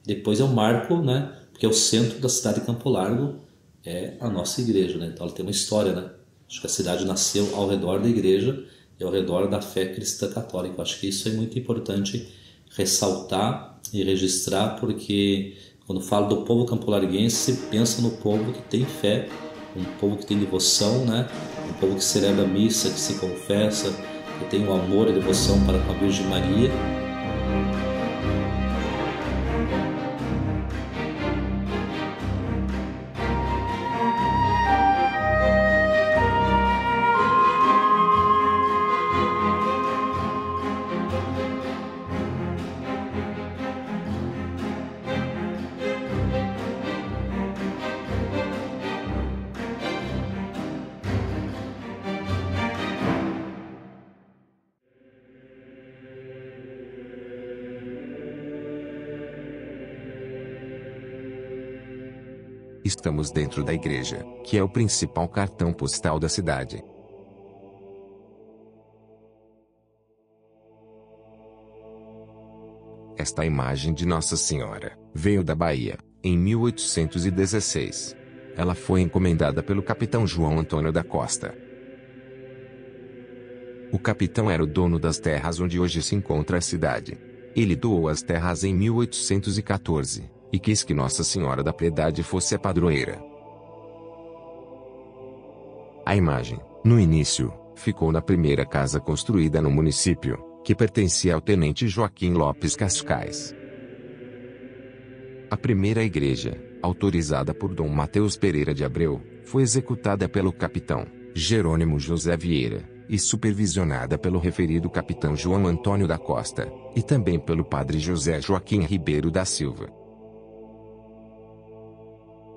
Depois é o marco, né? Porque é o centro da cidade de Campo Largo, é a nossa igreja, né? Então ela tem uma história, né? Acho que a cidade nasceu ao redor da igreja e ao redor da fé cristã católica. Acho que isso é muito importante ressaltar e registrar, porque quando falo do povo campolarguense, se pensa no povo que tem fé, um povo que tem devoção, né? Um povo que celebra a missa, que se confessa, que tem o amor e devoção para com a Virgem Maria. Estamos dentro da igreja, que é o principal cartão postal da cidade. Esta imagem de Nossa Senhora veio da Bahia, em 1816. Ela foi encomendada pelo capitão João Antônio da Costa. O capitão era o dono das terras onde hoje se encontra a cidade. Ele doou as terras em 1814, e quis que Nossa Senhora da Piedade fosse a padroeira. A imagem, no início, ficou na primeira casa construída no município, que pertencia ao tenente Joaquim Lopes Cascais. A primeira igreja, autorizada por Dom Mateus Pereira de Abreu, foi executada pelo capitão Jerônimo José Vieira, e supervisionada pelo referido capitão João Antônio da Costa, e também pelo padre José Joaquim Ribeiro da Silva.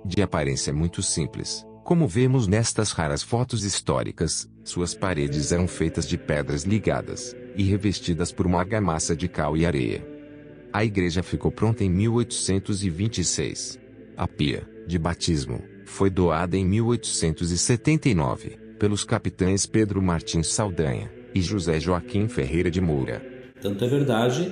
De aparência muito simples, como vemos nestas raras fotos históricas, suas paredes eram feitas de pedras ligadas, e revestidas por uma argamassa de cal e areia. A igreja ficou pronta em 1826. A pia, de batismo, foi doada em 1879, pelos capitães Pedro Martins Saldanha e José Joaquim Ferreira de Moura. Tanto é verdade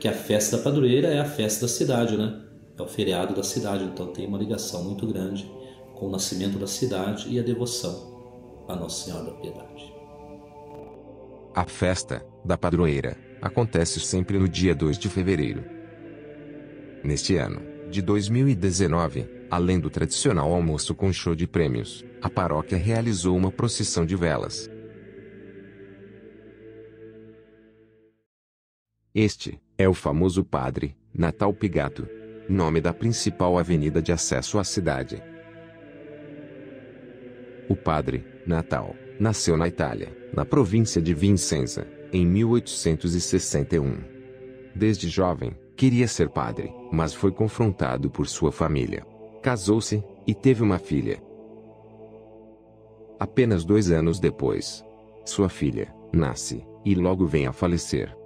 que a festa da padroeira é a festa da cidade, né? É o feriado da cidade, então tem uma ligação muito grande com o nascimento da cidade e a devoção à Nossa Senhora da Piedade. A festa da padroeira acontece sempre no dia 2 de fevereiro. Neste ano, de 2019, além do tradicional almoço com show de prêmios, a paróquia realizou uma procissão de velas. Este é o famoso Padre Natal Pigato, nome da principal avenida de acesso à cidade. O Padre Natal nasceu na Itália, na província de Vicenza, em 1861. Desde jovem, queria ser padre, mas foi confrontado por sua família. Casou-se e teve uma filha. Apenas 2 anos depois, sua filha nasce e logo vem a falecer.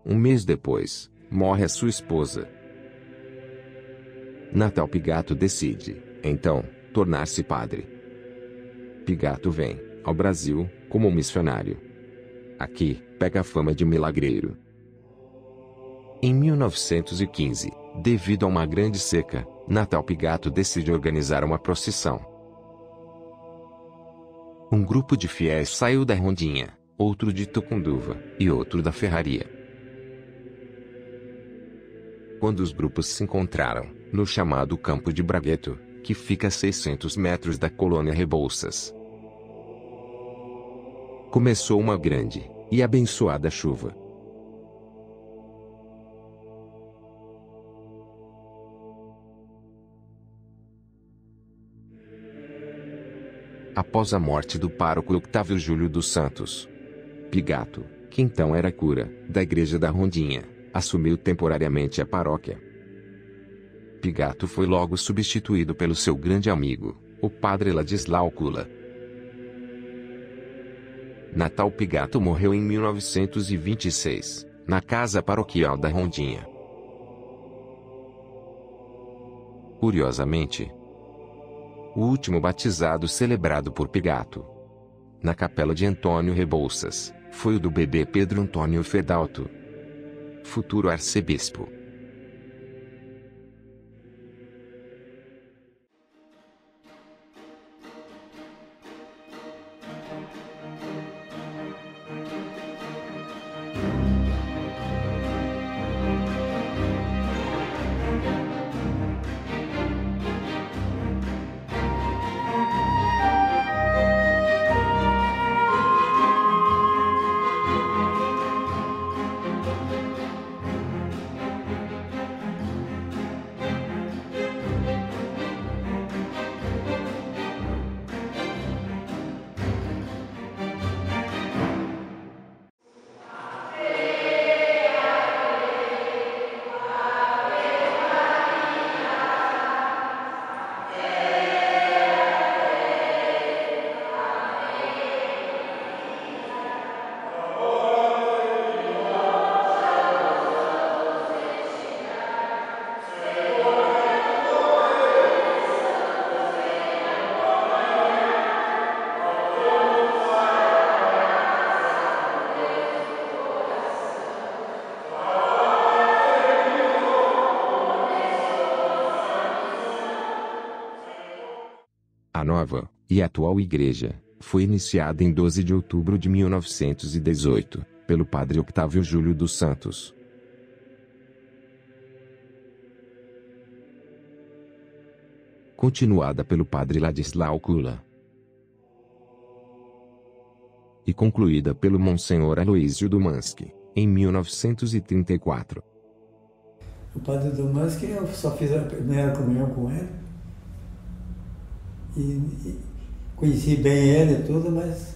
Um mês depois, morre a sua esposa. Natal Pigato decide, então, tornar-se padre. Pigato vem ao Brasil como missionário. Aqui, pega a fama de milagreiro. Em 1915, devido a uma grande seca, Natal Pigato decide organizar uma procissão. Um grupo de fiéis saiu da Rondinha, outro de Tocunduva e outro da Ferraria. Quando os grupos se encontraram, no chamado Campo de Bragueto, que fica a 600 metros da colônia Rebouças, começou uma grande e abençoada chuva. Após a morte do pároco Octávio Júlio dos Santos, Pigato, que então era cura da igreja da Rondinha, assumiu temporariamente a paróquia. Pigato foi logo substituído pelo seu grande amigo, o padre Ladislau Kula. Natal Pigato morreu em 1926, na casa paroquial da Rondinha. Curiosamente, o último batizado celebrado por Pigato, na capela de Antônio Rebouças, foi o do bebê Pedro Antônio Fedalto, futuro arcebispo. A nova, e atual igreja, foi iniciada em 12 de outubro de 1918, pelo padre Octávio Júlio dos Santos. Continuada pelo padre Ladislau Kula. E concluída pelo Monsenhor Aloísio Dumansky, em 1934. O padre Dumansky, eu só fiz a primeira comunhão com ele. E conheci bem ele e tudo, mas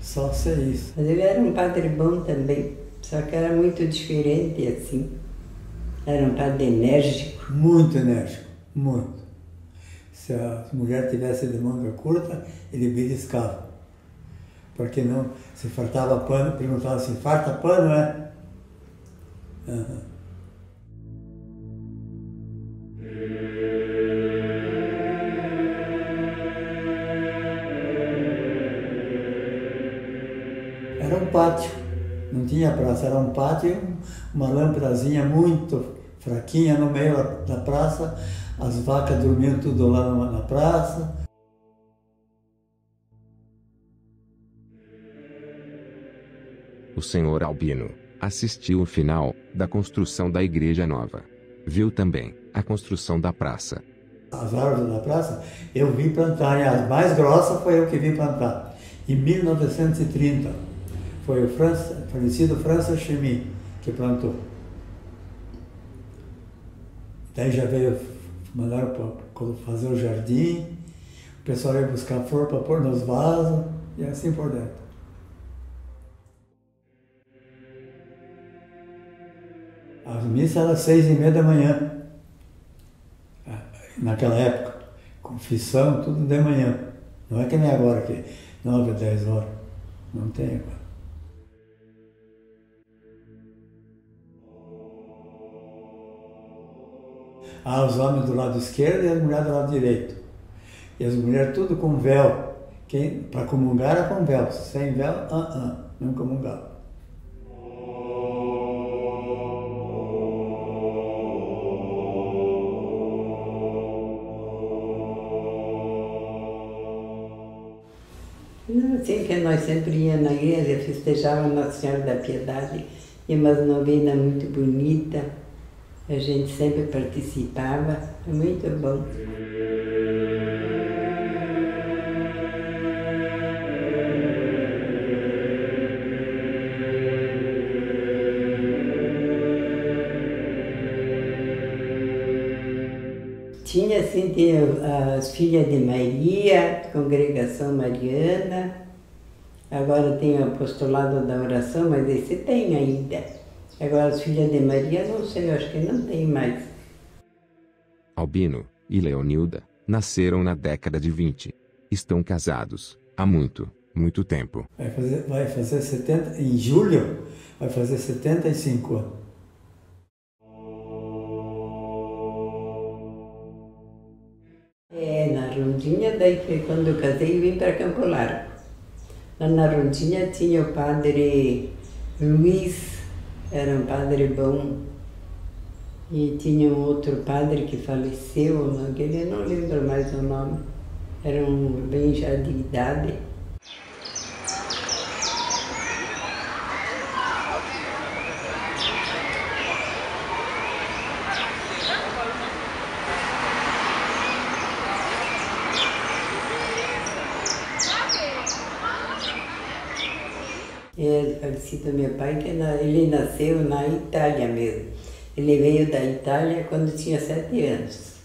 só sei isso. Mas ele era um padre bom também, só que era muito diferente assim. Era um padre enérgico. Muito enérgico, muito. Se a mulher tivesse de manga curta, ele beliscava. Porque não, se fartava pano, perguntava assim, farta pano, é? Uhum. Era um pátio, não tinha praça, era um pátio, uma lâmpadazinha muito fraquinha no meio da praça, as vacas dormiam tudo lá na praça. O senhor Albino assistiu o final da construção da igreja nova. Viu também a construção da praça. As árvores da praça eu vi plantar, e as mais grossas foi eu que vi plantar. Em 1930, foi o falecido Francis Chemy que plantou. Daí já veio, mandaram para fazer o jardim, o pessoal ia buscar flor para pôr nos vasos, e assim por dentro. As missas eram 6h30 da manhã, naquela época, confissão, tudo de manhã. Não é que nem agora, que 9 a 10 horas, não tem agora. Os homens do lado esquerdo e as mulheres do lado direito. E as mulheres tudo com véu. Para comungar era com véu, sem véu, não comungava. Assim que nós sempre íamos na igreja, festejava Nossa Senhora da Piedade, e umas novenas muito bonitas, a gente sempre participava, muito bom. Tinha assim, as filhas de Maria, congregação mariana, agora tem o apostolado da oração, mas esse tem ainda. Agora as filhas de Maria, não sei, eu acho que não tem mais. Albino e Leonilda nasceram na década de 20. Estão casados há muito, muito tempo. Vai fazer 70, em julho, vai fazer 75 anos. Na Rondinha, daí foi quando eu casei e vim para Campo Largo. Lá na Rondinha tinha o padre Luiz, era um padre bom, e tinha um outro padre que faleceu, eu não lembro mais o nome, era um bem já de idade. Falecido meu pai, que ele nasceu na Itália mesmo. Ele veio da Itália quando tinha 7 anos.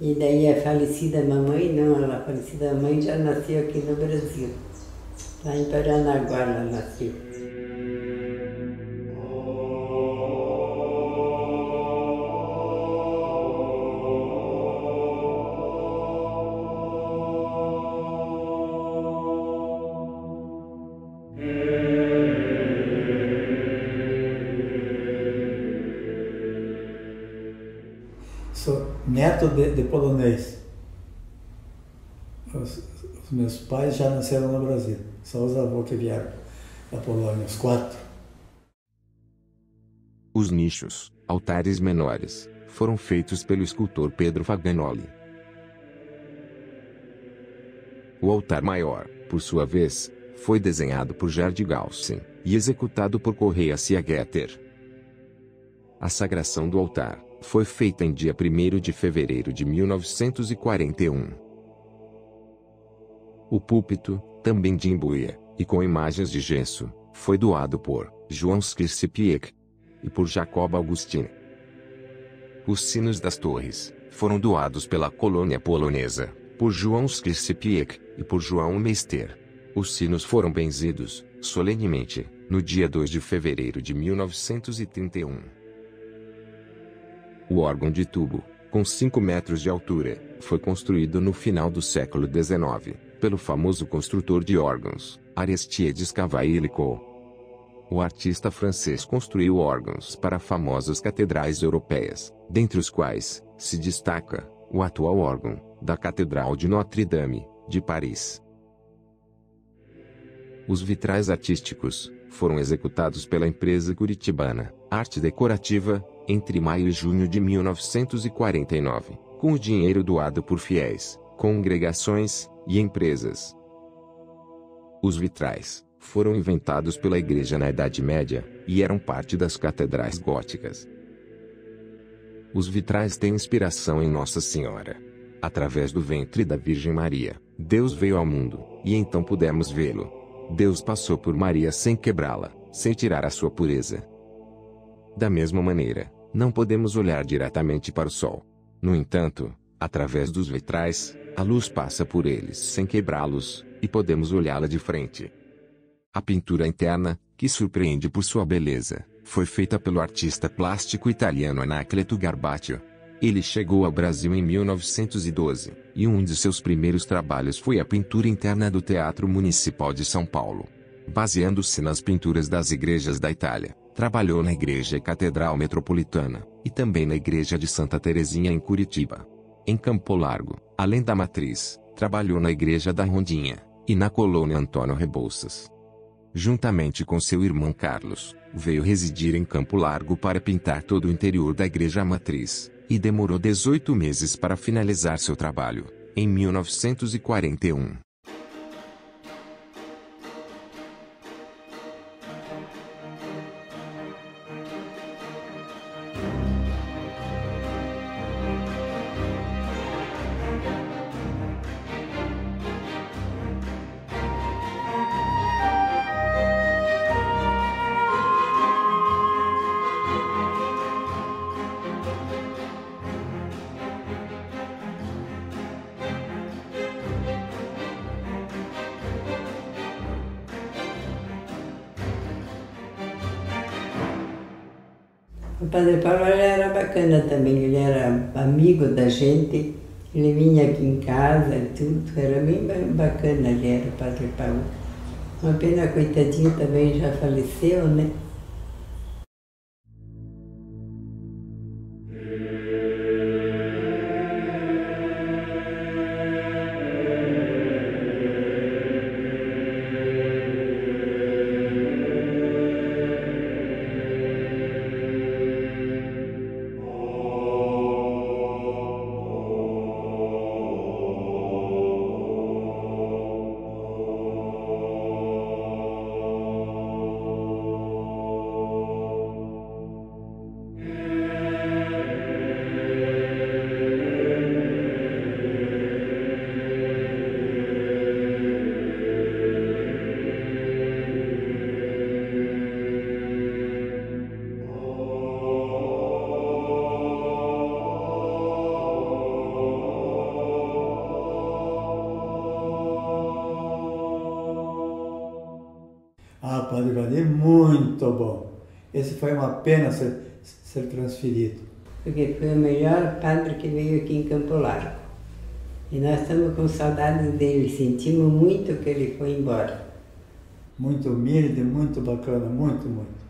E daí a falecida mamãe, não, a falecida mãe já nasceu aqui no Brasil. Lá em Paranaguá ela nasceu. Sou neto de polonês. Os meus pais já nasceram no Brasil, só os avós que vieram da Polônia, os 4. Os nichos, altares menores, foram feitos pelo escultor Pedro Faganoli. O altar maior, por sua vez, foi desenhado por Gerd Gaussen e executado por Correia Siegeter. A sagração do altar foi feita em dia 1º de fevereiro de 1941. O púlpito, também de embuia, e com imagens de gesso, foi doado por João Skrzypiec e por Jacob Augustin. Os sinos das torres foram doados pela colônia polonesa, por João Skrzypiec e por João Meister. Os sinos foram benzidos, solenemente, no dia 2 de fevereiro de 1931. O órgão de tubo, com 5 metros de altura, foi construído no final do século XIX, pelo famoso construtor de órgãos, Aristides Cavaillé-Licot. O artista francês construiu órgãos para famosas catedrais europeias, dentre os quais se destaca o atual órgão da Catedral de Notre-Dame, de Paris. Os vitrais artísticos foram executados pela empresa curitibana Arte Decorativa, entre maio e junho de 1949, com o dinheiro doado por fiéis, congregações e empresas. Os vitrais foram inventados pela Igreja na Idade Média e eram parte das catedrais góticas. Os vitrais têm inspiração em Nossa Senhora. Através do ventre da Virgem Maria, Deus veio ao mundo, e então pudemos vê-lo. Deus passou por Maria sem quebrá-la, sem tirar a sua pureza. Da mesma maneira, não podemos olhar diretamente para o sol. No entanto, através dos vitrais, a luz passa por eles sem quebrá-los, e podemos olhá-la de frente. A pintura interna, que surpreende por sua beleza, foi feita pelo artista plástico italiano Anacleto Garbaccio. Ele chegou ao Brasil em 1912, e um de seus primeiros trabalhos foi a pintura interna do Teatro Municipal de São Paulo. Baseando-se nas pinturas das igrejas da Itália, trabalhou na Igreja Catedral Metropolitana, e também na Igreja de Santa Teresinha em Curitiba. Em Campo Largo, além da Matriz, trabalhou na Igreja da Rondinha, e na Colônia Antônio Rebouças. Juntamente com seu irmão Carlos, veio residir em Campo Largo para pintar todo o interior da Igreja Matriz, e demorou 18 meses para finalizar seu trabalho, em 1941. O Padre Paulo ele era bacana também, ele era amigo da gente, ele vinha aqui em casa e tudo, era bem bacana, ele era o Padre Paulo. Uma pena, coitadinho, também já faleceu, né? Ah, Padre Valdir, muito bom. Esse foi uma pena ser transferido. Porque foi o melhor padre que veio aqui em Campo Largo. E nós estamos com saudades dele, sentimos muito que ele foi embora. Muito humilde, muito bacana, muito, muito.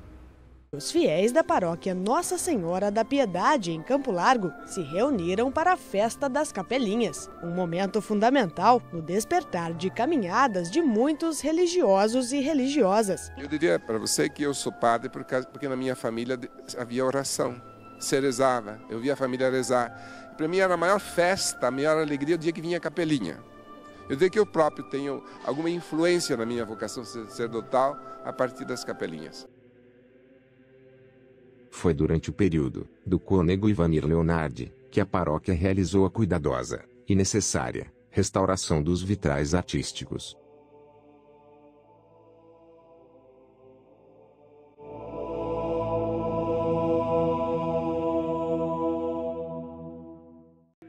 Os fiéis da paróquia Nossa Senhora da Piedade, em Campo Largo, se reuniram para a Festa das Capelinhas, um momento fundamental no despertar de caminhadas de muitos religiosos e religiosas. Eu diria para você que eu sou padre porque na minha família havia oração, se rezava, eu via a família rezar. Para mim era a maior festa, a maior alegria o dia que vinha a capelinha. Eu digo que eu próprio tenho alguma influência na minha vocação sacerdotal a partir das capelinhas. Foi durante o período do cônego Ivanir Leonardi que a paróquia realizou a cuidadosa e necessária restauração dos vitrais artísticos.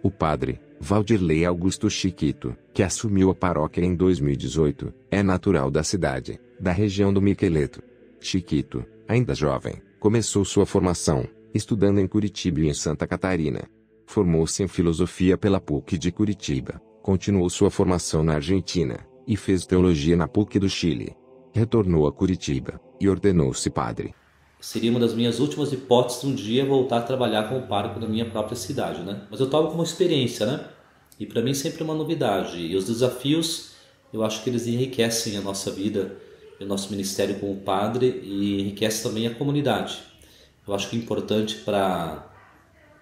O padre Valdirley Augusto Chiquito, que assumiu a paróquia em 2018, é natural da cidade, da região do Miqueleto. Chiquito, ainda jovem, começou sua formação, estudando em Curitiba e em Santa Catarina. Formou-se em filosofia pela PUC de Curitiba, continuou sua formação na Argentina, e fez teologia na PUC do Chile. Retornou a Curitiba, e ordenou-se padre. Seria uma das minhas últimas hipóteses de um dia voltar a trabalhar como pároco da minha própria cidade, né? Mas eu tomo como experiência, né? E para mim sempre é uma novidade. E os desafios, eu acho que eles enriquecem a nossa vida, o nosso ministério como padre, e enriquece também a comunidade. Eu acho que é importante para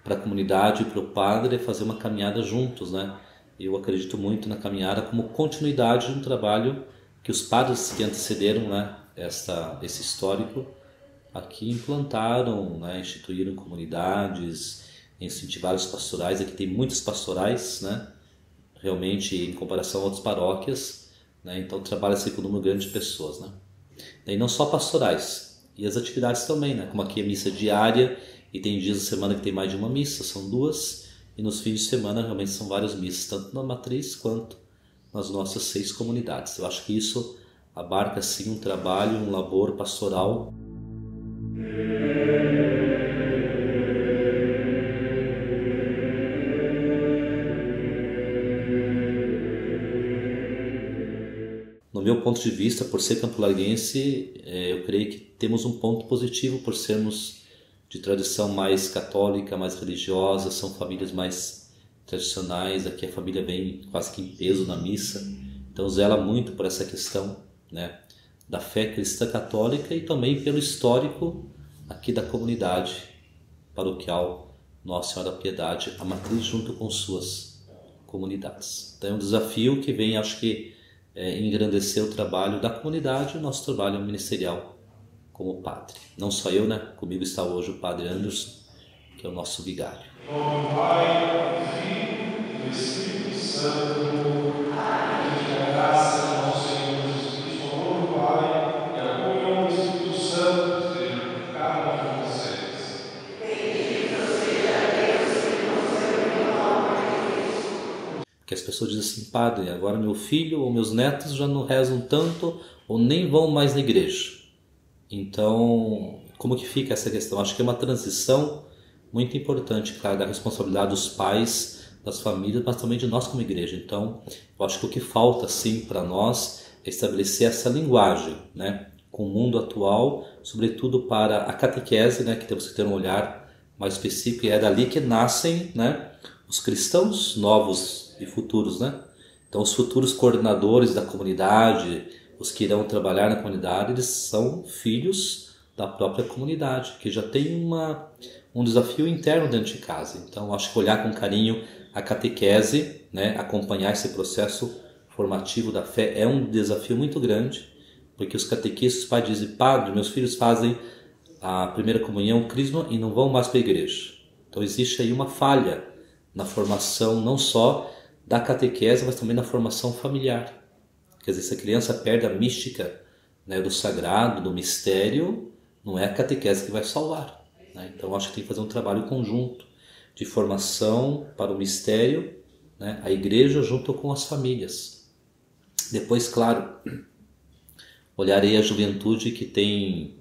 a comunidade e para o padre é fazer uma caminhada juntos, né? Eu acredito muito na caminhada como continuidade de um trabalho que os padres que antecederam, né, esse histórico, aqui implantaram, né, instituíram comunidades, incentivaram os pastorais. Aqui tem muitos pastorais, né, realmente em comparação a outras paróquias, né, então trabalha-se com um número grande de pessoas, né. E não só pastorais, e as atividades também, né, como aqui é missa diária, e tem dias da semana que tem mais de uma missa, são 2, e nos fins de semana realmente são várias missas, tanto na matriz quanto nas nossas 6 comunidades. Eu acho que isso abarca sim um trabalho, um labor pastoral. No meu ponto de vista, por ser campo-larguense, eu creio que temos um ponto positivo por sermos de tradição mais católica, mais religiosa, são famílias mais tradicionais. Aqui a família vem quase que em peso na missa, então zela muito por essa questão, né, da fé cristã católica e também pelo histórico aqui da comunidade paroquial Nossa Senhora da Piedade, a matriz junto com suas comunidades. Então é um desafio que vem, acho que, engrandecer o trabalho da comunidade e o nosso trabalho ministerial como padre. Não só eu, né? Comigo está hoje o padre Anderson, que é o nosso vigário. O Pai, o Filho e o Espírito Santo. Amém. Que a graça do nosso Senhor Jesus Cristo, o amor do Pai e a comunhão do Espírito Santo sejam com cada um de vocês. Bendito seja Deus que nos uniu ao amor de Cristo. Que as pessoas dizem assim: padre, agora meu filho ou meus netos já não rezam tanto ou nem vão mais na igreja. Então, como que fica essa questão? Acho que é uma transição muito importante, claro, da responsabilidade dos pais, das famílias, mas também de nós como igreja. Então, eu acho que o que falta, sim, para nós é estabelecer essa linguagem, né, com o mundo atual, sobretudo para a catequese, né, que temos que ter um olhar mais específico, e é dali que nascem, né, os cristãos novos e futuros, né? Então, os futuros coordenadores da comunidade, os que irão trabalhar na comunidade, eles são filhos da própria comunidade, que já tem um desafio interno dentro de casa. Então, acho que olhar com carinho a catequese, né, acompanhar esse processo formativo da fé é um desafio muito grande, porque os catequistas, os pais dizem: padre, meus filhos fazem a primeira comunhão, o crisma e não vão mais para a igreja. Então, existe aí uma falha na formação, não só da catequese, mas também na formação familiar. Quer dizer, se a criança perde a mística, né, do sagrado, do mistério, não é a catequese que vai salvar, né? Então, acho que tem que fazer um trabalho conjunto de formação para o mistério, né, a igreja junto com as famílias. Depois, claro, olharei a juventude que tem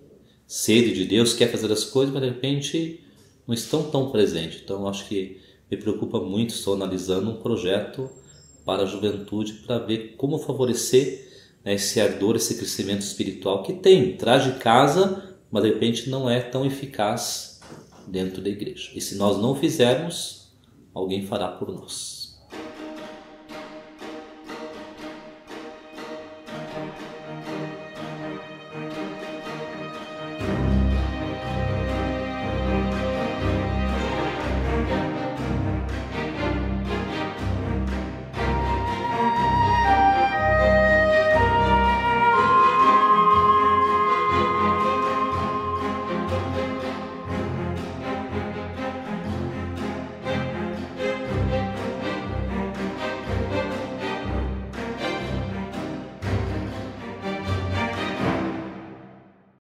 sede de Deus, quer fazer as coisas, mas de repente não estão tão presentes. Então, acho que me preocupa muito, estou analisando um projeto para a juventude para ver como favorecer, né, esse ardor, esse crescimento espiritual que traz de casa, mas de repente não é tão eficaz dentro da igreja. E se nós não fizermos, alguém fará por nós.